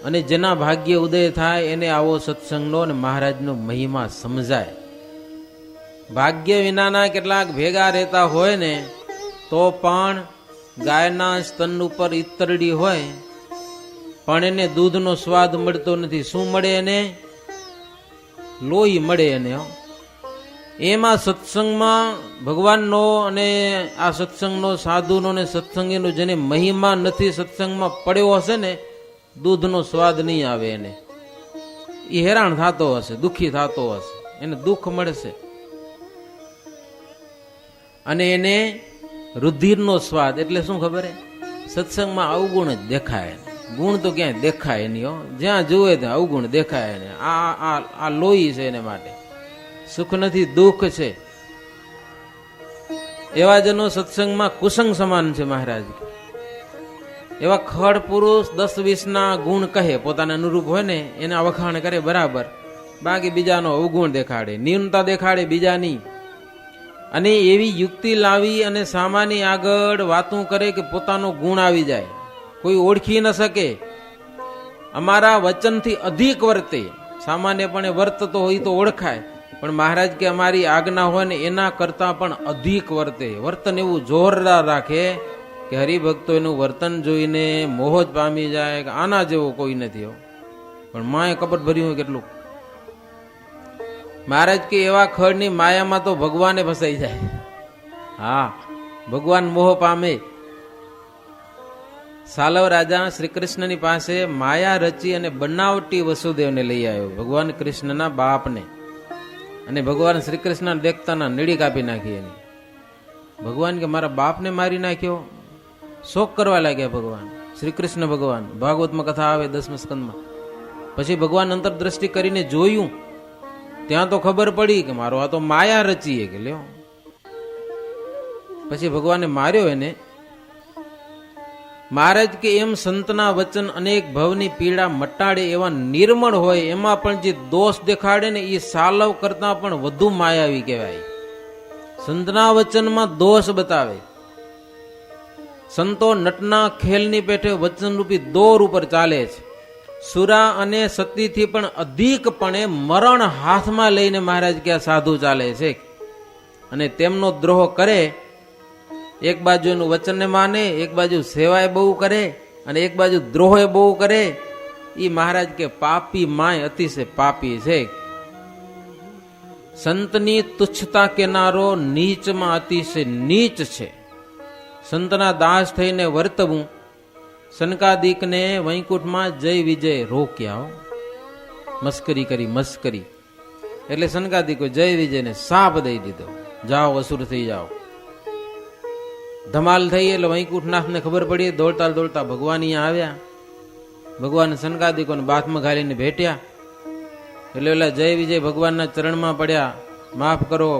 અને જેના ભાગ્ય ઉદય થાય એને આવો સત્સંગનો અને મહારાજનો મહિમા સમજાય. ભાગ્ય વિનાના કેટલાક ભેગા રહેતા હોય ને તો પણ ગાયના સ્તન ઉપર ઈતરડી હોય પણ એને દૂધનો સ્વાદ મળતો નથી. શું મળે એને? લોહી મળે એને. એમાં સત્સંગમાં ભગવાનનો અને આ સત્સંગનો સાધુનો ને સત્સંગીનો જેને મહિમા નથી સત્સંગમાં પડ્યો હશે ને દૂધનો સ્વાદ નહીં આવે એને. એ હેરાન થતો હશે, દુઃખી થતો હશે, એને દુઃખ મળશે. અને એને રુધિરનો સ્વાદ એટલે શું ખબર? સત્સંગમાં અવગુણ જ દેખાય. ગુણ તો ક્યાંય દેખાય નહીં. જ્યાં જુએ ત્યાં અવગુણ દેખાય એને. આ લોહી છે એને માટે. સુખ નથી, દુઃખ છે. એવા જનો સત્સંગમાં કુસંગ સમાન છે મહારાજ. એવા ખડ પુરુષ 10-20 ગુણ કહે, પોતાના અનુરૂપ હોય ને એના વખાણ કરે બરાબર, બાકી બીજાનો અવગુણ દેખાડે, ન્યૂનતા દેખાડે બીજાની. અને એવી યુક્તિ લાવી અને સામાની આગળ વાતું કરે કે પોતાનો ગુણ આવી જાય, કોઈ ઓળખી ન શકે. અમારા વચનથી અધિક વર્તે. સામાન્યપણે વર્તતો હોય તો ઓળખાય, પણ મહારાજ કે અમારી આજ્ઞા હોય ને એના કરતા પણ અધિક વર્તે. વર્તન એવું જોરદાર રાખે કે હરિભક્તો એનું વર્તન જોઈને મોહ જ પામી જાય કે આના જેવો કોઈ નથી. પણ માએ કપટ ભર્યું હોય કેટલું. મહારાજ કે એવા ખડની માયામાં તો ભગવાને ફસાઈ જાય. હા, ભગવાન મોહ પામે. સાલવ રાજા શ્રી કૃષ્ણની પાસે માયા રચી અને બનાવટી વસુદેવને લઈ આવ્યો, ભગવાન કૃષ્ણના બાપને. અને ભગવાન શ્રી કૃષ્ણ દેખતાના નીડી કાપી નાખી એની. ભગવાન કે મારા બાપને મારી નાખ્યો. શોક કરવા લાગ્યા ભગવાન શ્રી કૃષ્ણ. ભગવાન ભાગવતમાં કથા આવે 10મા સ્કંદમાં. પછી ભગવાન અંતરદ્રષ્ટિ કરીને જોયું, ત્યાં તો ખબર પડી કે મારો આ તો માયા રચીએ કે લ્યો. પછી ભગવાને માર્યો એને. મહારાજ કે એમ સંતના વચન અનેક ભવની પીડા મટાડે એવા નિર્મળ હોય, એમાં પણ જે દોષ દેખાડે ને એ સાલવ કરતા પણ વધુ માયાવી કહેવાય. સંતના વચનમાં દોષ બતાવે. સંતો નટના ખેલની પેઠે વચનરૂપી દોર ઉપર ચાલે છે. સુરા અને સતીથી પણ અધિકપણે મરણ હાથમાં લઈને મહારાજ કે સાધુ ચાલે છે. અને તેમનો દ્રોહ કરે, એક બાજુ એનું વચનને માને, એક બાજુ સેવાય બહુ કરે, અને એક બાજુ દ્રોહે બહુ કરે. એ મહારાજ કે પાપી માય અતિશય પાપી છે. સંતની તુચ્છતા કેનારો નીચમાં અતિશય નીચ છે. સંતના દાસ થઈને વર્તવું. સનકાદિકને વૈકુંઠમાં જય વિજય રોક્યા. મસ્કરી કરી, મસ્કરી. એટલે સનકાદિકો જય વિજયને શાપ દઈ દીધો, જાઓ અસુર થઈ જાઓ. ધમાલ થઈ એટલે વૈકુંઠનાથને ખબર પડી. દોડતા દોડતા ભગવાન અહીંયા આવ્યા. ભગવાન સનકાદિકોને બાથમાં ઘાલીને ભેટ્યા. એટલે ઓલા જય વિજય ભગવાનના ચરણમાં પડ્યા, માફ કરો,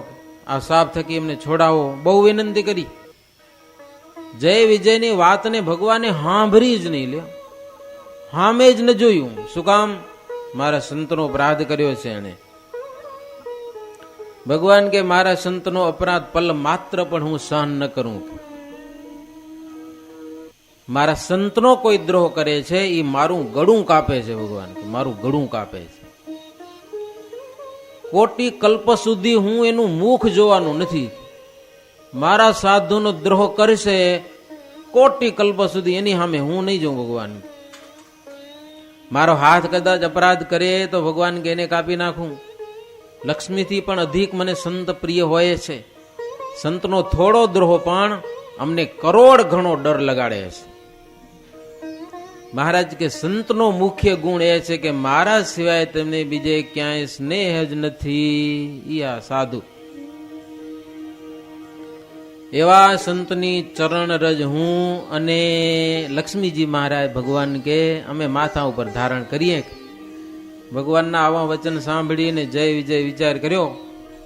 આ શાપ થકી એમને છોડાવો, બહુ વિનંતી કરી. જય વિજયની વાતને ભગવાને સાંભળી જ નહીં. લ્યો, સામે જ ન જોયું. શું કામ? મારા સંતનો અપરાધ કર્યો છે એને. ભગવાન કે મારા સંતનો અપરાધ પલ માત્ર પણ હું સહન ન કરું. મારા સંતનો કોઈ દ્રોહ કરે છે એ મારું ગળું કાપે છે. ભગવાન મારું ગળું કાપે છે. કોટી કલ્પ સુધી હું એનું મુખ જોવાનું નથી. મારા સાધુનો દ્રોહ કરશે કોટી કલ્પ સુધી, એની સામે હું નહીં જોઉં. ભગવાન મારો હાથ કદાચ અપરાધ કરે તો ભગવાન કે એને કાપી નાખું. લક્ષ્મીથી પણ અધિક મને સંત પ્રિય હોય છે. સંતનો થોડો દ્રોહ પણ અમને કરોડ ગણો ડર લગાડે છે. મહારાજ કે સંતનો મુખ્ય ગુણ એ છે કે મારા સિવાય તેમને બીજે ક્યાંય સ્નેહ જ નથી. આ સાધુ એવા સંતની ચરણ રજ હું અને લક્ષ્મીજી મહારાજ ભગવાન કે અમે માથા ઉપર ધારણ કરીએ. ભગવાનના આવા વચન સાંભળીને જય વિજય વિચાર કર્યો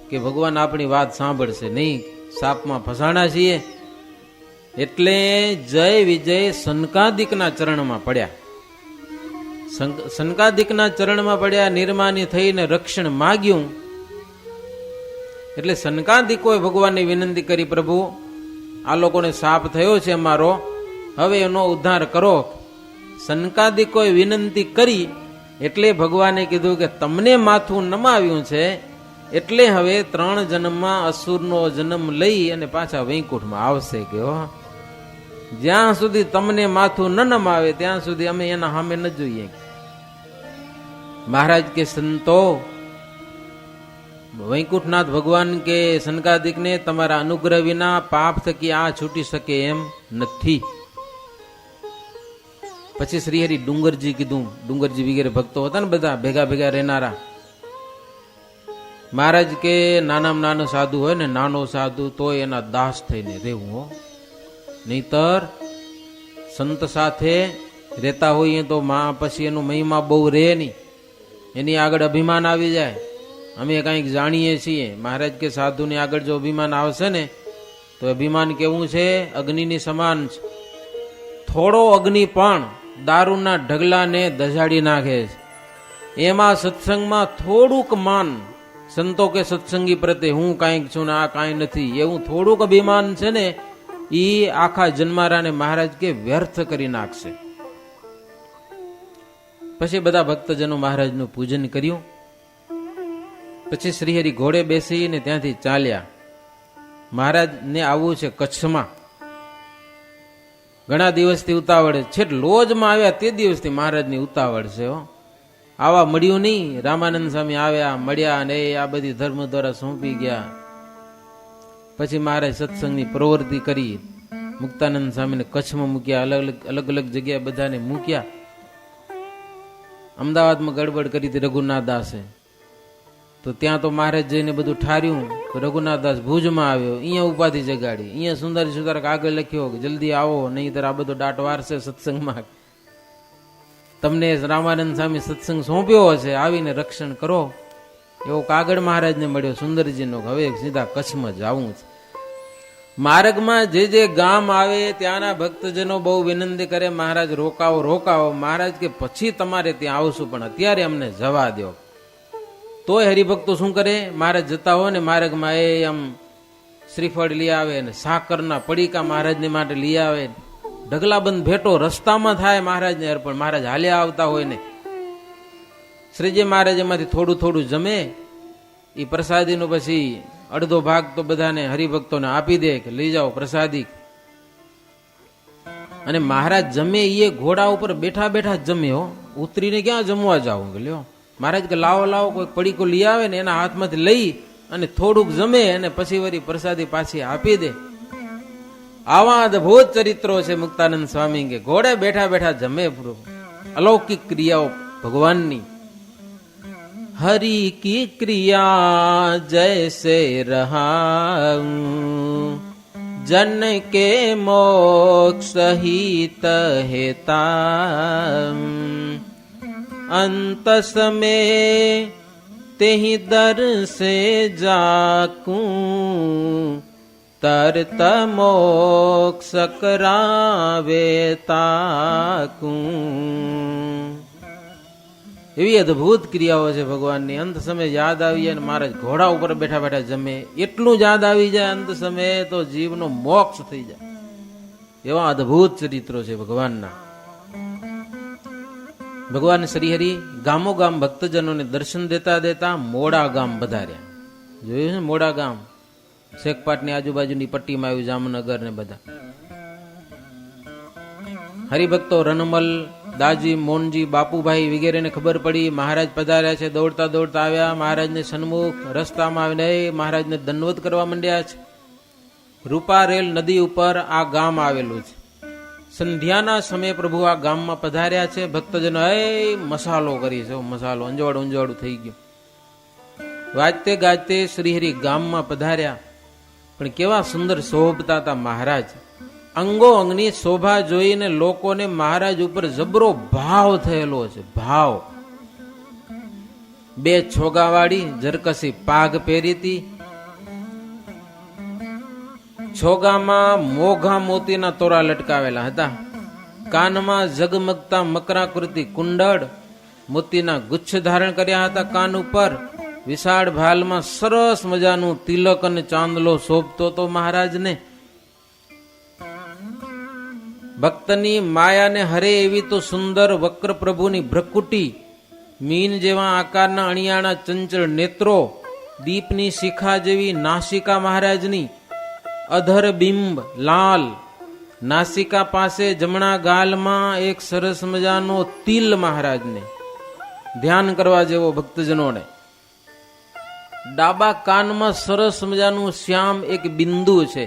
કે ભગવાન આપણી વાત સાંભળશે નહીં, સાપમાં ફસાણા છીએ. એટલે જય વિજય સનકાદિકના ચરણમાં પડ્યા. સનકાદિકના ચરણમાં પડ્યા, નિર્માની થઈને રક્ષણ માગ્યું. એટલે સનકાદિકોએ ભગવાનની વિનંતી કરી, પ્રભુ આ લોકોને શાપ થયો છે અમારો, હવે એનો ઉદ્ધાર કરો. સનકાદિકોએ વિનંતી કરી એટલે ભગવાને કીધું કે તમને માથું નમાવ્યું છે એટલે હવે 3 જન્મમાં અસુરનો જન્મ લઈ અને પાછા વૈકુંઠમાં આવશે કે જ્યાં સુધી તમને માથું ન નમાવે ત્યાં સુધી અમે એના સામે ન જોઈએ. મહારાજ કે સંતો, વૈકુંઠનાથ ભગવાન કે સનકાદિકને તમારા અનુગ્રહ વિના પાપ થકી આ છૂટી શકે એમ નથી. પછી શ્રીહરિ ડુંગરજી કીધું, ડુંગરજી વગેરે ભક્તો હતા ને બધા ભેગા ભેગા રહેનારા. મહારાજ કે નાનામાં નાનો સાધુ હોય ને, નાનો સાધુ તો એના દાસ થઈને રહેવું હો, નહીતર સંત સાથે રહેતા હોઈએ તો પછી એનો મહિમા બહુ રહે નહીં, એની આગળ અભિમાન આવી જાય. અમે કંઈક જાણીએ છીએ. મહારાજ કે સાધુની આગળ જો અભિમાન આવશે ને તો અભિમાન કેવું છે, અગ્નિની સમાન છે. થોડો અગ્નિ પણ દારૂના ઢગલાને દઝાડી નાખે છે. એમાં સત્સંગમાં થોડુંક માન, સંતો કે સત્સંગી પ્રત્યે હું કાંઈક છું ને આ કાંઈ નથી, એવું થોડુંક અભિમાન છે ને એ આખા જન્મારાને મહારાજ કે વ્યર્થ કરી નાખશે. પછી બધા ભક્તજનો મહારાજનું પૂજન કર્યું. પછી શ્રીહરિ ઘોડે બેસીને ત્યાંથી ચાલ્યા. મહારાજને આવવું છે કચ્છમાં. ઘણા દિવસથી ઉતાવળ છે, લોજમાં આવ્યા તે દિવસથી મહારાજની ઉતાવળ છે. આવા મળ્યું નહીં. રામાનંદ સ્વામી આવ્યા, મળ્યા અને આ બધી ધર્મ દ્વારા સોંપી ગયા. પછી મહારાજ સત્સંગની પ્રવૃત્તિ કરી. મુક્તાનંદ સ્વામીને કચ્છમાં મૂક્યા, અલગ અલગ જગ્યાએ બધાને મૂક્યા. અમદાવાદમાં ગડબડ કરી હતી રઘુનાથ દાસે, તો ત્યાં તો મહારાજ જઈને બધું ઠાર્યું. રઘુનાથ દાસ ભુજમાં આવ્યો, અહીંયા ઉપાધિ જગાડી, અહીંયા સુંદરી સુધારક આગળ લખ્યો કે જલ્દી આવો, નહીંતર આ બધો દાટ વારશે સત્સંગમાં. તમને રામાનંદ સ્વામી સત્સંગ સોંપ્યો હશે, આવીને રક્ષણ કરો. એવો કાગળ મહારાજને મળ્યો સુંદરજીનો. હવે સીધા કચ્છમાં જવું છે. માર્ગમાં જે ગામ આવે ત્યાંના ભક્તજનો બહુ વિનંતી કરે, મહારાજ રોકાવો રોકાવો. મહારાજ કે પછી તમારે ત્યાં આવશું, પણ અત્યારે અમને જવા દો. તોય હરિભક્તો શું કરે, મહારાજ જતા હોય ને માર્ગમાં એ આમ શ્રીફળ લઈ આવે ને સાકરના પડીકા મહારાજને માટે લઈ આવે. ઢગલાબંધ ભેટો રસ્તામાં થાય મહારાજને અર્પણ. મહારાજ હાલ્યા આવતા હોય ને શ્રીજી મહારાજ એમાંથી થોડું થોડું જમે. એ પ્રસાદીનો પછી અડધો ભાગ તો બધાને હરિભક્તોને આપી દે કે લઈ જાઓ પ્રસાદી. અને મહારાજ જમે એ ઘોડા ઉપર બેઠા બેઠા જ જમે હો, ઉતરીને ક્યાં જમવા જાવ કે લ્યો. મહારાજ કે લાવો લાવો, કોઈ પડીકો લઈ આવે ને એના હાથમાંથી લઈ અને થોડુંક જમે અને પછી વળી પ્રસાદી પાછી આપી દે. આવા અદભુત ચરિત્રો છે મુક્તાનંદ સ્વામી કે ઘોડે બેઠા બેઠા જમે. અલૌકિક ક્રિયાઓ ભગવાનની. હરિ કી ક્રિયા જૈસે રહા, જન કે મોક્ષ હિત હેતા, અંત સમે તેહી દર સે જાકું, તરત મોક્ષ કરાવે તાકું. એવી અદભુત ક્રિયાઓ છે ભગવાનની. અંત સમય યાદ આવી જાય, મહારાજ ઘોડા ઉપર બેઠા બેઠા જમે. એટલું જ યાદ આવી જાય અંત સમયે તો જીવનો મોક્ષ થઈ જાય. એવા અદભુત ચરિત્રો છે ભગવાનના. ભગવાન શ્રીહરિ ગામો ગામ ભક્તજનોને દર્શન દેતા દેતા મોડા ગામ પધાર્યા. જોયું છે મોડા ગામ, શેખપાટની આજુબાજુની પટ્ટીમાં આવ્યું, જામનગર ને બધા. હરિભક્તો રનમલ, દાજી, મોનજી, બાપુભાઈ વગેરેને ખબર પડી મહારાજ પધાર્યા છે. દોડતા દોડતા આવ્યા મહારાજને સન્મુખ. રસ્તામાં આવીને મહારાજને દંડવત કરવા માંડ્યા છે. રૂપારેલ નદી ઉપર આ ગામ આવેલું છે. સંધ્યાના સમયે પ્રભુ આ ગામમાં પધાર્યા છે. ભક્તજનો મસાલો કરી છે, મસાલો અંજવાડું અંજવાડું થઈ ગયું. વાજતે ગાજતે શ્રીહરિ ગામમાં પધાર્યા. પણ કેવા સુંદર શોભતા હતા મહારાજ. અંગો અંગની શોભા જોઈને લોકોને મહારાજ ઉપર જબરો ભાવ થયેલો છે. ભાવ. 2 છોગાવાળી જરકસી પાઘ પહેરી હતી. છોગામાં મોઘા મોતીના તોરા લટકાવેલા હતા. કાનમાં ઝગમગતા મકરાકૃતિ કુંડળ, મોતીના ગુચ્છ ધારણ કર્યા હતા કાન ઉપર. વિશાળ ભાલમાં સરસ મજાનું તિલક અને ચાંદલો શોભતો તો મહારાજને. ભક્તની માયાને હરે એવી તો સુંદર વક્ર પ્રભુની ભ્રકુટી, મીન જેવા આકારના અણિયાણા ચંચળ નેત્રો, દીપની શિખા જેવી નાસિકા મહારાજની, અધર બિંબ લાલ, નાસિકા પાસે જમણા ગાલમાં એક સરસ મજાનો તિલ મહારાજને, ધ્યાન કરવા જેવો ભક્તજનોને. ડાબા કાનમાં સરસ મજાનું શ્યામ એક બિંદુ છે.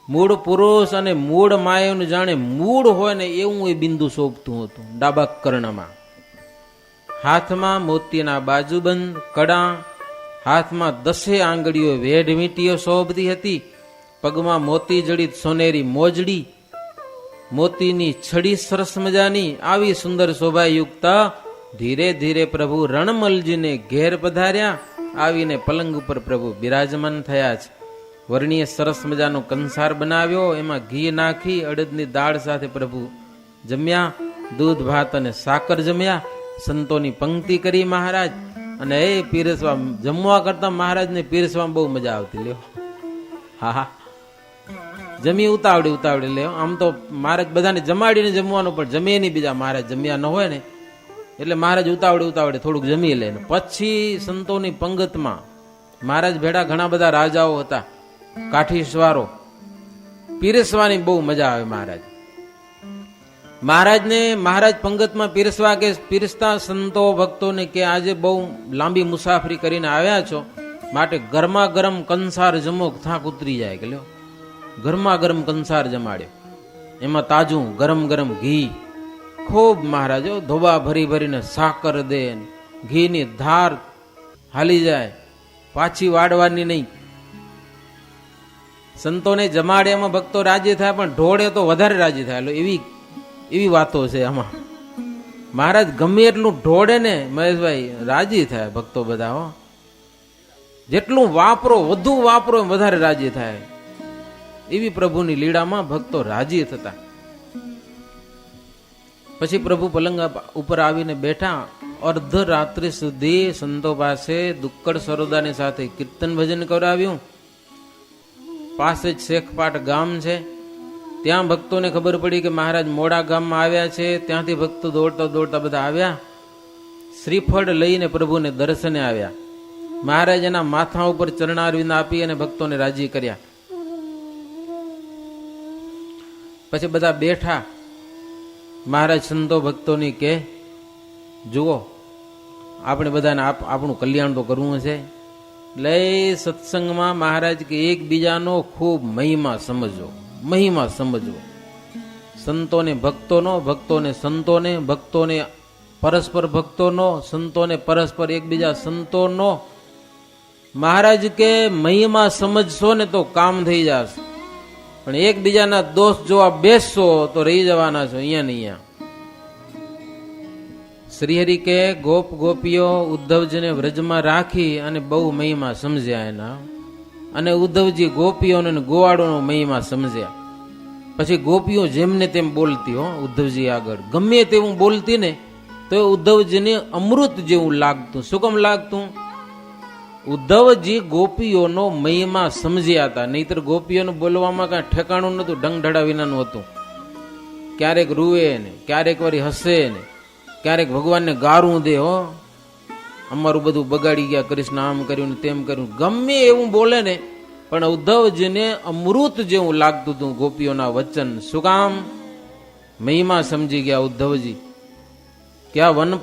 મૂળ પુરુષ અને મૂળ માયાનું જાણે મૂળ હોય ને એવું એ બિંદુ શોભતું હતું ડાબા કર્ણમાં. હાથમાં મોતીના બાજુબંધ કડા, હાથમાં 10 આંગળીઓ વેઢ વીંટીઓ શોભતી હતી. પગમાં મોતી જડિત સોનેરી મોજડી, મોતીની છડી સરસ મજાની. આવી સુંદર શોભાયુક્ત ધીરે ધીરે પ્રભુ રણમલજીને ઘેર પધાર્યા. આવીને પલંગ ઉપર પ્રભુ બિરાજમાન થયા છે. વર્ણીએ સરસ મજાનો કંસાર બનાવ્યો, એમાં ઘી નાખી અડદની દાળ સાથે પ્રભુ જમ્યા. દૂધ ભાત અને સાકર જમ્યા. સંતોની પંક્તિ કરી મહારાજ. અને એ પીરસવા, જમવા કરતા મહારાજને પીરસવામાં બહુ મજા આવતી. લ્યો, હા હા, જમી ઉતાવળી લ્યો. આમ તો મહારાજ બધાને જમાડીને જમવાનું, પણ જમીએ નહીં બીજા મહારાજ જમ્યા ન હોય ને, એટલે મહારાજ ઉતાવળે થોડુંક જમી લે. પછી સંતોની પંગતમાં મહારાજ ભેડા ઘણા બધા રાજાઓ હતા, કાઠીશ્વારો. પીરસવાની બહુ મજા આવે મહારાજ. મહારાજ પંગતમાં પીરસવા કે પીરસતા સંતો ભક્તોને કે આજે બહુ લાંબી મુસાફરી કરીને આવ્યા છો, માટે ગરમા ગરમ કંસાર જમો, થાક ઉતરી જાય. કે લ્યો, ગરમા ગરમ કંસાર જમાડ્યો, એમાં તાજું ગરમ ગરમ ઘી ખૂબ. મહારાજો ધોબા ભરી ભરીને સાકર દે, ઘીની ધાર હાલી જાય, પાછી વાળવાની નહીં. સંતોને જમાડે એમાં ભક્તો રાજી થાય, પણ ઢોળે તો વધારે રાજી થાય. એવી વાતો છે આમાં. મહારાજ ગમે એટલું ઢોળે ને મહેશભાઈ, રાજી થાય ભક્તો બધા. હો, જેટલું વાપરો, વધુ વાપરો એમ વધારે રાજી થાય. એવી પ્રભુની લીલામાં ભક્તો રાજી થતા. પછી પ્રભુ પલંગ ઉપર આવીને બેઠા. અર્ધ રાત્રિ સુધી સંતો પાસે દુક્કડ સરોદાની સાથે કીર્તન ભજન કરાવ્યું. પાસે જ શેખપાટ ગામ છે. ત્યાં ભક્તોને ખબર પડી કે મહારાજ મોડા ગામમાં આવ્યા છે. ત્યાંથી ભક્તો દોડતા બધા આવ્યા. શ્રીફળ લઈને પ્રભુને દર્શને આવ્યા. મહારાજ એના માથા ઉપર ચરણારવિંદ આપી અને ભક્તોને રાજી કર્યા. પછી બધા બેઠા. મહારાજ સંતો ભક્તોની કે જુઓ, આપણે બધાને આપણું કલ્યાણ તો કરવું છે. લઈ સત્સંગમાં મહારાજ કે એકબીજાનો ખૂબ મહિમા સમજવો. સંતોને ભક્તોનો, ભક્તોને સંતોને, ભક્તોને પરસ્પર ભક્તોનો, સંતોને પરસ્પર એકબીજા સંતોનો. મહારાજ કે મહિમા સમજશો ને તો કામ થઈ જશે, પણ એકબીજાના દોષ જોવા બેસશો તો રહી જવાના છો અહીંયા ને અહીંયા. શ્રીહરિ કે ગોપ ગોપીઓ ઉદ્ધવજીને વ્રજમાં રાખી અને બહુ મહિમા સમજ્યા એના. અને ઉદ્ધવજી ગોપીઓને ગોવાળોનો મહિમા સમજ્યા. પછી ગોપીઓ જેમને તેમ બોલતી. હો, ઉદ્ધવજી આગળ ગમે તેવું બોલતી ને તો ઉદ્ધવજીને અમૃત જેવું લાગતું. શું કેમ લાગતું? ઉદ્ધવજી ગોપીઓનો મહિમા સમજ્યા હતા. નહીતર ગોપીઓને બોલવામાં કઈ ઠેકાણું નતું, ઢંગઢડા વિનાનું હતું. ક્યારેક રૂવે ને, ક્યારેક વારી હસે ને, ક્યારેક ભગવાનને ગારું દે. હો, અમારું બધું બગાડી ગયા, કૃષ્ણ આમ કર્યું ને તેમ કર્યું, ગમે એવું બોલે ને, પણ ઉદ્ધવજીને અમૃત જેવું લાગતું હતું ગોપીઓના વચન. શું કામ? મહિમા સમજી ગયા ઉદ્ધવજી. ક્યાં વન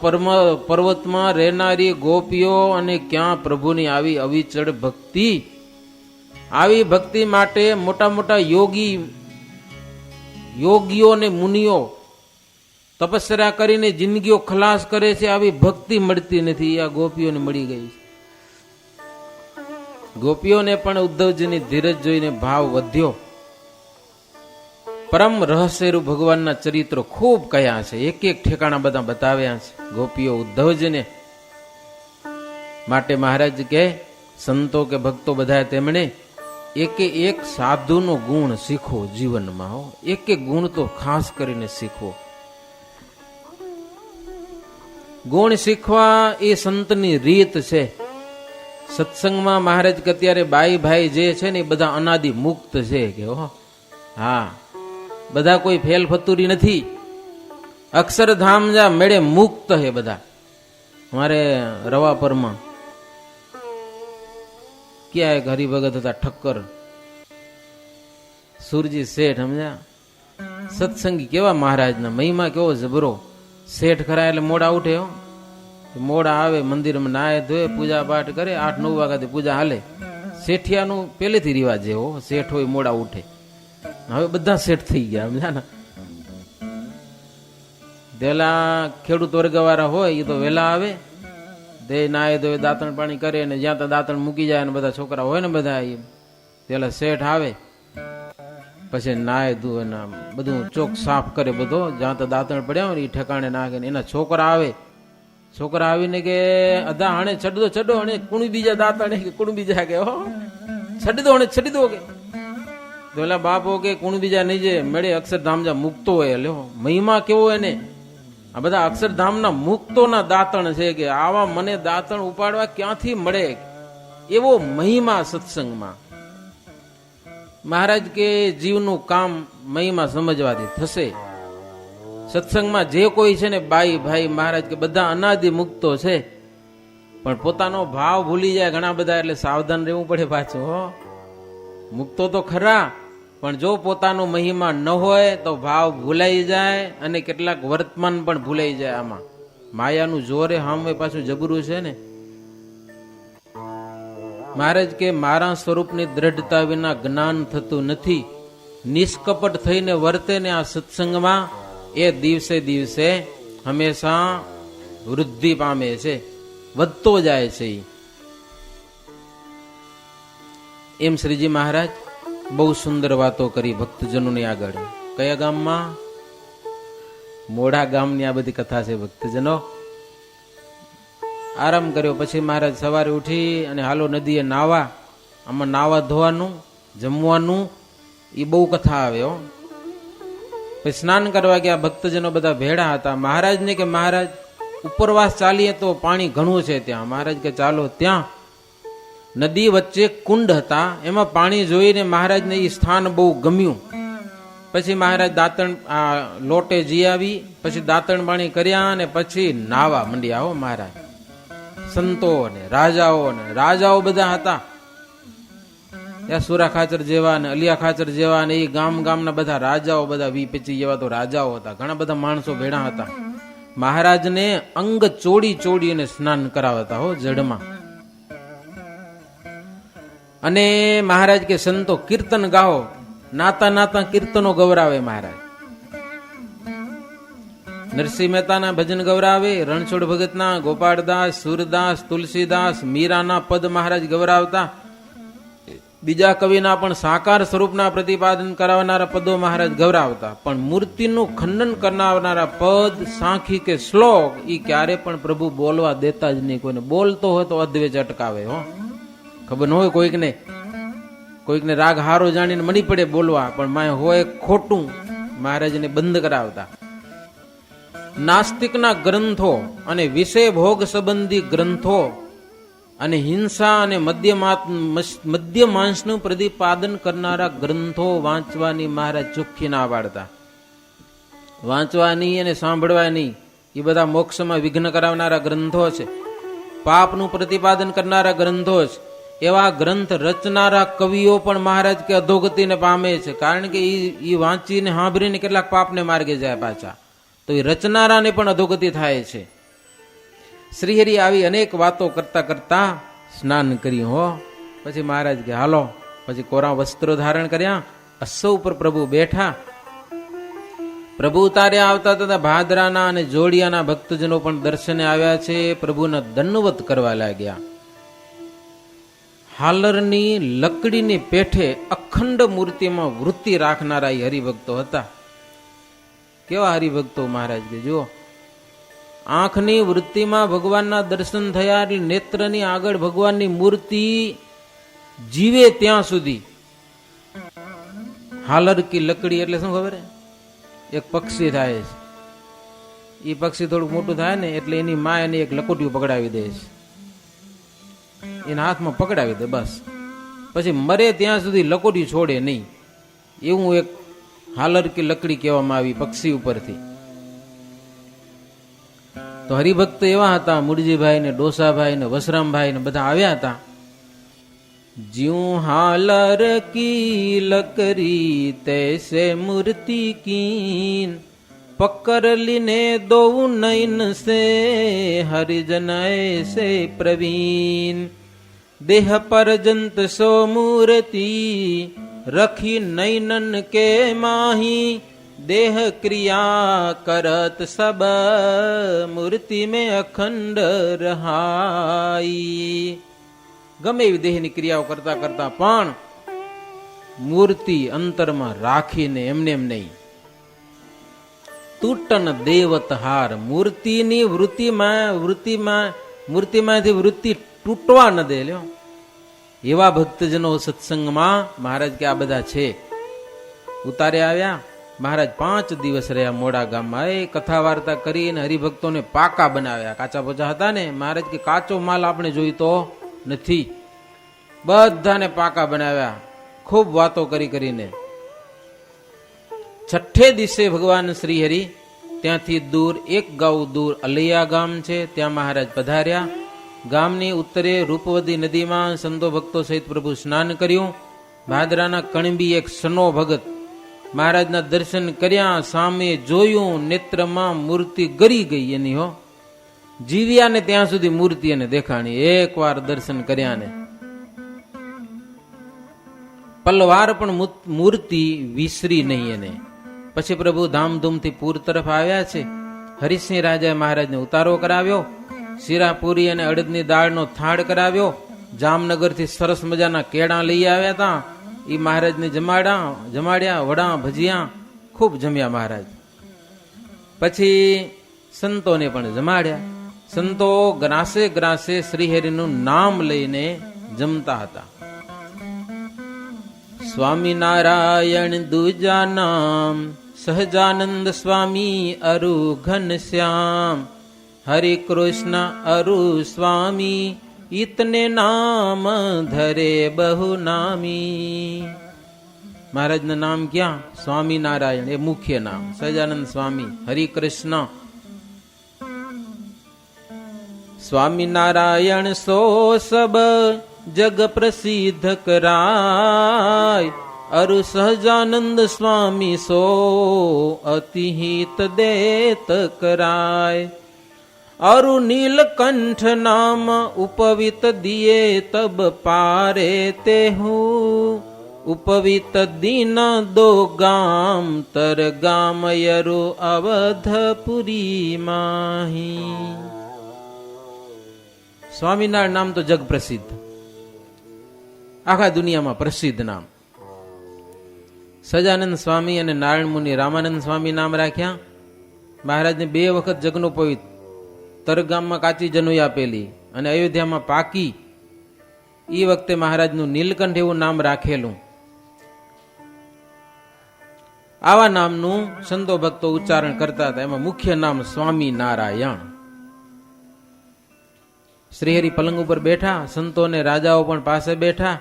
પર્વતમાં રહેનારી ગોપીઓ અને ક્યાં પ્રભુની આવી અવિચળ ભક્તિ. આવી ભક્તિ માટે મોટા મોટા યોગીઓ ને મુનિઓ તપસ્યા કરીને જિંદગીઓ ખલાસ કરે છે. આવી ભક્તિ મળતી નથી, આ ગોપીઓને મળી ગઈ. ગોપીઓને પણ ઉદ્ધવજીની ધીરજ જોઈને ભાવ વધ્યો. પરમ રહસ્યરૂપ ભગવાનના ચરિત્રો ખૂબ કયા છે, એક એક ઠેકાણા બધા બતાવ્યા છે ગોપીઓ ઉદ્ધવજીને. માટે મહારાજ કે સંતો કે ભક્તો બધા તેમણે એક સાધુનો ગુણ શીખો જીવનમાં. હો, એક ગુણ તો ખાસ કરીને શીખવો. ગુણ શીખવા એ સંતની રીત છે. સત્સંગમાં મહારાજ કે અત્યારે બાઈ ભાઈ જે છે ને એ બધા અનાદિ મુક્ત છે કે. હા, બધા કોઈ ફેલ ફતુરી નથી. અક્ષરધામ જા મેળે મુક્ત હે બધા. અમારે રવાપરમાં ક્યાં એક હરિભગત હતા ઠક્કર, સુરજી શેઠ, સમજ્યા? સત્સંગી કેવા મહારાજના, મહિમા કેવો જબરો. શેઠ ખરા એટલે મોડા ઉઠે હો. મોડા આવે, મંદિરમાં નાય ધોય, પૂજા પાઠ કરે, 8-9 વાગ્યાથી પૂજા હાલે. શેઠિયાનું પહેલેથી રિવાજ છે હો, શેઠ હોય મોડા ઉઠે. હવે બધા શેઠ થઈ ગયા, સમજ્યા ને? પેલા ખેડૂત વર્ગવાળા હોય એ તો વહેલા આવે, દે નાય ધોય, દાંતણ પાણી કરે, ને જ્યાં ત્યાં દાંતણ મૂકી જાય, ને બધા છોકરા હોય ને બધા એ પેલા શેઠ આવે, પછી નાય ધોય ને બધું ચોક સાફ કરે, બધો જ્યાં તો દાંતણ પડ્યા હોય ને એ ઠેકાણે નાખે. એના છોકરા આવે, છોકરા આવીને કે અદા હણે છડદો છડો, હણે કુણી બીજા દાંતણ કે કુણી બીજા કે હો છડી દો, હણે છડી દો કે. તો પેલા બાપો કે કુણી બીજા નહીં, જે મેળે અક્ષરધામ જા મુક્તો હોય. લ્યો મહિમા કેવો એને. આ બધા અક્ષરધામના મુક્તોના દાંતણ છે કે આવા મને દાંતણ ઉપાડવા ક્યાંથી મળે, એવો મહિમા સત્સંગમાં. મહારાજ કે જીવનું કામ મહિમા સમજવાથી થશે. સત્સંગમાં જે કોઈ છે ને બાઈ ભાઈ, મહારાજ કે બધા અનાદિ મુક્તો છે, પણ પોતાનો ભાવ ભૂલી જાય ઘણા બધા, એટલે સાવધાન રહેવું પડે પાછું. હો, મુક્તો તો ખરા, પણ જો પોતાનો મહિમા ન હોય તો ભાવ ભૂલાઈ જાય, અને કેટલાક વર્તમાન પણ ભૂલાઈ જાય. આમાં માયાનું જોરે હામે પાછું જબરું છે ને. મહારાજ કે મારા સ્વરૂપની દ્રઢતા વિના જ્ઞાન થતું નથી. નિષ્કપટ થઈને વર્તે ને આ સત્સંગમાં, એ દિવસે દિવસે હંમેશા વૃદ્ધિ પામે છે, વધતો જાય છે. એમ શ્રીજી મહારાજ બહુ સુંદર વાતો કરી ભક્તજનોની આગળ. કયા ગામમાં? મોડા ગામની આ બધી કથા છે. ભક્તજનો આરામ કર્યો પછી મહારાજ સવારે ઉઠી અને હાલો નદીએ નાવા. આમાં નાવા ધોવાનું, જમવાનું, એ બહુ કથા આવે હો. પછી સ્નાન કરવા ગયા. ભક્તજનો બધા ભેડા હતા. મહારાજને કે મહારાજ ઉપરવાસ ચાલીએ તો પાણી ઘણું છે ત્યાં. મહારાજ કે ચાલો. ત્યાં નદી વચ્ચે કુંડ હતા, એમાં પાણી જોઈને મહારાજને એ સ્થાન બહુ ગમ્યું. પછી મહારાજ દાંતણ લોટે જી આવી, પછી દાંતણ પાણી કર્યા, અને પછી નાવા મંડ્યા. હો મહારાજ. સંતો ને રાજાઓ બધા હતા. સુરા ખાચર જેવા ને અલિયા ખાચર જેવા ને એ ગામના બધા રાજાઓ, બધા 20-25 જેવા તો રાજાઓ હતા. ઘણા બધા માણસો ભેડા હતા. મહારાજને અંગ ચોડી અને સ્નાન કરાવતા હો જડમાં. અને મહારાજ કે સંતો કીર્તન ગાઓ. નાતા કીર્તનો ગૌરાવે મહારાજ. નરસિંહ મહેતાના ભજન ગૌરાવે, રણછોડ ભગતના, ગોપાળદાસ, સુરદાસ, તુલસીદાસ, મીરાના પદ મહારાજ ગૌરાવતા. બીજા કવિના પણ સાકાર સ્વરૂપના પ્રતિપાદન કરાવનારા પદો મહારાજ ગૌરાવતા. પણ મૂર્તિનું ખંડન કરનારા પદ, સાખી કે શ્લોક, એ ક્યારે પણ પ્રભુ બોલવા દેતા જ નહીં. કોઈને બોલતો હોય તો અદ્વેચ અટકાવે. હો, ખબર ન હોય કોઈકને રાગ હારો જાણીને મળી પડે બોલવા, પણ માય હોય ખોટું, મહારાજને બંધ કરાવતા. નાસ્તિકના ગ્રંથો અને વિષય ભોગ સંબંધી ગ્રંથો અને હિંસા અને મદ્ય માંસનું પ્રતિપાદન કરનારા ગ્રંથો વાંચવાની મહારાજ ચોખ્ખી ના પાડતા. વાંચવાની અને સાંભળવાની એ બધા મોક્ષમાં વિઘ્ન કરાવનારા ગ્રંથો છે. પાપનું પ્રતિપાદન કરનારા ગ્રંથો છે. એવા ગ્રંથ રચનારા કવિઓ પણ મહારાજ કે અધોગતિને પામે છે. કારણ કે એ વાંચીને સાંભળીને કેટલાક પાપને માર્ગે જાય પાછા. તો એ રચનારાને પણ અધોગતિ થાય છે. શ્રીહરિ આવી અનેક વાતો કરતા કરતા સ્નાન કર્યું. હો, પછી મહારાજ કે હાલો. પછી કોરા વસ્ત્રો ધારણ કર્યા. અસૌ ઉપર પ્રભુ બેઠા. પ્રભુ ઉતાર્યા આવતા તથા ભાદરાના અને જોડિયાના ભક્તજનો પણ દર્શને આવ્યા છે. પ્રભુના દંડવત કરવા લાગ્યા. હાલરની લકડીની પેઠે અખંડ મૂર્તિમાં વૃત્તિ રાખનારા એ હરિભક્તો હતા. કેવા હરિભક્તો મહારાજ કે જુઓ, આંખની વૃત્તિમાં ભગવાનના દર્શન થયા એટલે નેત્રની આગળ ભગવાનની મૂર્તિ જીવે ત્યાં સુધી. હાલર કી લકડી એટલે શું ખબર? એક પક્ષી થાય છે. એ પક્ષી થોડુંક મોટું થાય ને એટલે એની માં એની એક લકોટીયું પકડાવી દે છે. એના હાથમાં પકડાવી દે બસ. પછી મરે ત્યાં સુધી લકોટી છોડે નહીં. એવું એક હાલર કી લકડી કહેવામાં આવી પક્ષી ઉપરથી. તો હરિભક્ત એવા હતા, મુરજીભાઈ ને ડોસાભાઈ ને વસરામભાઈ ને બધા આવ્યા હતા. જ્યું હાલર કી લકરી તૈસે મૂર્તિ કીન, પકર લીને દો નૈન સે હરિજન ऐसे પ્રવીણ, દેહ પરજંત સો મૂર્તિ રખી નૈનન કે માહી, દેહ ક્રિયા કરત સબ મૂર્તિ में અખંડ રહાઈ. ગમે એવી દેહની ક્રિયાઓ કરતા કરતા પણ મૂર્તિ અંતરમાં રાખીને એમને એમ નહીં. તૂટન દેવત હાર, મૂર્તિની મૂર્તિમાંથી વૃત્તિ તૂટવા ન દે લ્યો. એવા ભક્તજનો સત્સંગમાં મહારાજ કે આ બધા છે. ઉતારે આવ્યા મહારાજ 5 દિવસ રહ્યા મોડા ગામમાં. એ કથા વાર્તા કરીને હરિભક્તોને પાકા બનાવ્યા. કાચા પોચા હતા ને, મહારાજ કે કાચો માલ આપણે જોઈતો નથી, બધાને પાકા બનાવ્યા. ખૂબ વાતો કરીને 6 દિવસે ભગવાન શ્રી હરિ ત્યાંથી દૂર, 1 ગાઉ દૂર અલૈયા ગામ છે, ત્યાં મહારાજ પધાર્યા. ગામની ઉત્તરે રૂપવદી નદીમાં સંતો ભક્તો સહિત પ્રભુ સ્નાન કર્યું. ભાદરાના કણબી એક સનો ભગત મહારાજના દર્શન કર્યા. સામે જોયું, નેત્રમાં મૂર્તિ ગરી ગઈ એની હો. જીવ્યા ને ત્યાં સુધી મૂર્તિ એને દેખાણી. 1 વાર દર્શન કર્યા ને પલવાર પણ મૂર્તિ વિસરી નહીં એને. પછી પ્રભુ ધામધૂમથી પૂર તરફ આવ્યા છે. હરિસિંહ રાજાએ મહારાજને ઉતારો કરાવ્યો. શીરા પૂરી અને અડદની દાળનો થાળ કરાવ્યો. જામનગરથી સરસ મજાના કેળા લઈ આવ્યા હતા, એ મહારાજને જમાડ્યા. વડા ભજીયા ખૂબ જમ્યા મહારાજ. પછી સંતોને પણ જમાડ્યા. સંતો ગ્રાસે શ્રીહરિનું નામ લઈને જમતા હતા. સ્વામિનારાયણ દુજા નામ, સહજાનંદ સ્વામી અરુ ઘનશ્યામ, હરે કૃષ્ણ અરુ સ્વામી ઇતને નામ ધરે બહુ નામી. મહારાજના નામ ક્યાં? સ્વામિનારાયણ એ મુખ્ય નામ, સહજાનંદ સ્વામી, હરિકૃષ્ણ. સ્વામિનારાયણ સો સબ જગ પ્રસિદ્ધ કરાય, અરુ સહજાનંદ સ્વામી સો અતિહિત દેત કરાય. અરુ નીલકંઠ નામ ઉપવિત દિયે તબ પારે તેહું, ઉપવિત દીન દો ગામ તર ગામ યરુ અવધપુરી માહી. સ્વામિનારાયણ નામ તો જગ પ્રસિદ્ધ, આખા દુનિયામાં પ્રસિદ્ધ નામ. સજાનંદ સ્વામી અને નારાયણ મુનિ રામાનંદ સ્વામી નામ રાખ્યા. મહારાજને 2 વખત જગનો પવિત્ર, તરગામમાં કાચી જનોઈ આપેલી અને અયોધ્યામાં પાકી. એ વખતે મહારાજનું નીલકંઠ એવું નામ રાખેલું. આવા નામનું સંતો ભક્તો ઉચ્ચારણ કરતા હતા. એમાં મુખ્ય નામ સ્વામિનારાયણ. શ્રીહરિ પલંગ ઉપર બેઠા, સંતો અને રાજાઓ પણ પાસે બેઠા.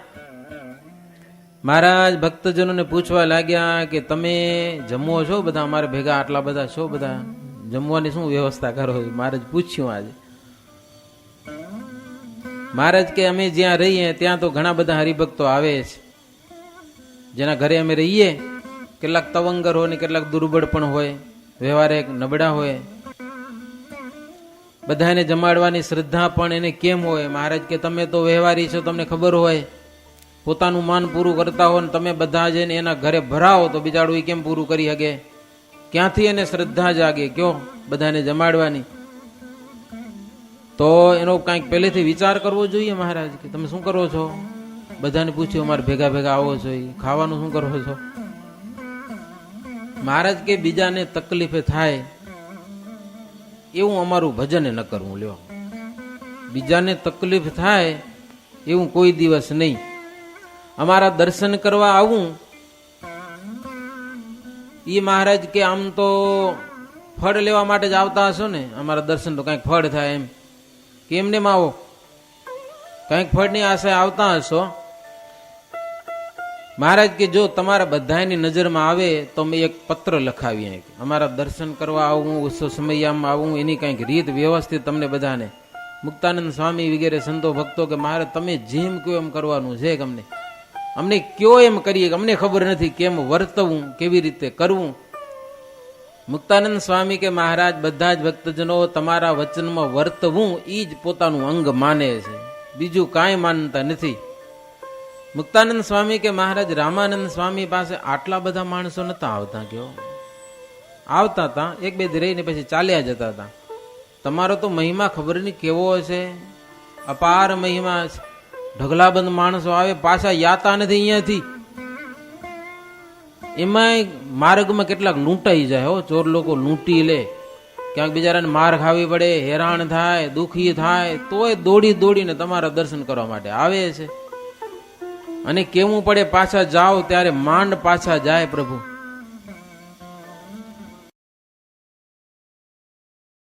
મહારાજ ભક્તજનોને પૂછવા લાગ્યા કે તમે જમવો છો બધા? અમારે ભેગા આટલા બધા છો, બધા જમવાની શું વ્યવસ્થા કરો? મહારાજ પૂછ્યું આજે. મહારાજ કે અમે જ્યાં રહીએ ત્યાં તો ઘણા બધા હરિભક્તો આવે છે. જેના ઘરે અમે રહીએ, કેટલાક તવંગર હોય ને કેટલાક દુર્બળ પણ હોય, વ્યવહારે નબળા હોય. બધાને જમાડવાની શ્રદ્ધા પણ એને કેમ હોય? મહારાજ કે તમે તો વ્યવહારી છો, તમને ખબર હોય. પોતાનું માન પૂરું કરતા હોય ને તમે બધા જઈને એના ઘરે ભરાવો તો બિચારું કેમ પૂરું કરી શકે? ક્યાંથી એને શ્રદ્ધા જાગે કયો બધાને જમાડવાની? તો એનો કંઈક પહેલેથી વિચાર કરવો જોઈએ મહારાજ કે તમે શું કરો છો? બધાને પૂછ્યું અમારે ભેગા ભેગા આવો છો, ખાવાનું શું કરો છો? મહારાજ કે બીજાને તકલીફે થાય એવું અમારું ભજન ન કરવું. લ્યો, બીજાને તકલીફ થાય એવું કોઈ દિવસ નહીં. અમારા દર્શન કરવા આવું એ મહારાજ કે આમ તો ફળ લેવા માટે જ આવતા હશો ને? અમારા દર્શન તો કંઈક ફળ થાય એમ કે એમને આવો કંઈક ફળની આશા આવતા હશો? મહારાજ કે જો તમારા બધાની નજરમાં આવે તો અમે એક પત્ર લખાવીએ, અમારા દર્શન કરવા આવું, ઉત્સવ સમયમાં આવું, એની કંઈક રીત વ્યવસ્થિત તમને બધાને. મુક્તાનંદ સ્વામી વગેરે સંતો ભક્તો કે મહારાજ તમે જેમ કયો એમ કરવાનું છે, કે અમને કયો એમ કરીએ, અમને ખબર નથી કેમ વર્તવું, કેવી રીતે કરવું. મુક્તાનંદ સ્વામી કે મહારાજ બધા જ ભક્તજનો તમારા વચનમાં વર્તવું એ જ પોતાનું અંગ માને છે, બીજું કાંઈ માનતા નથી. મુક્તાનંદ સ્વામી કે મહારાજ રામાનંદ સ્વામી પાસે આટલા બધા માણસો નતા આવતા, કયો આવતા હતા, એક બે દી રહીને પછી ચાલ્યા જતા હતા. તમારો તો મહિમા ખબર નહીં કેવો હશે, અપાર મહિમા. ઢગલાબંધ માણસો આવે, પાછા યાતા નથી અહીંયાથી. એમાંય માર્ગમાં કેટલાક લૂંટાઈ જાય, હો ચોર લોકો લૂંટી લે, ક્યાંક બિચારાને માર ખાવી પડે, હેરાન થાય, દુખી થાય, તોય દોડી દોડીને તમારા દર્શન કરવા માટે આવે છે. અને કેવું પડે પાછા જાઓ ત્યારે માંડ પાછા જાય પ્રભુ.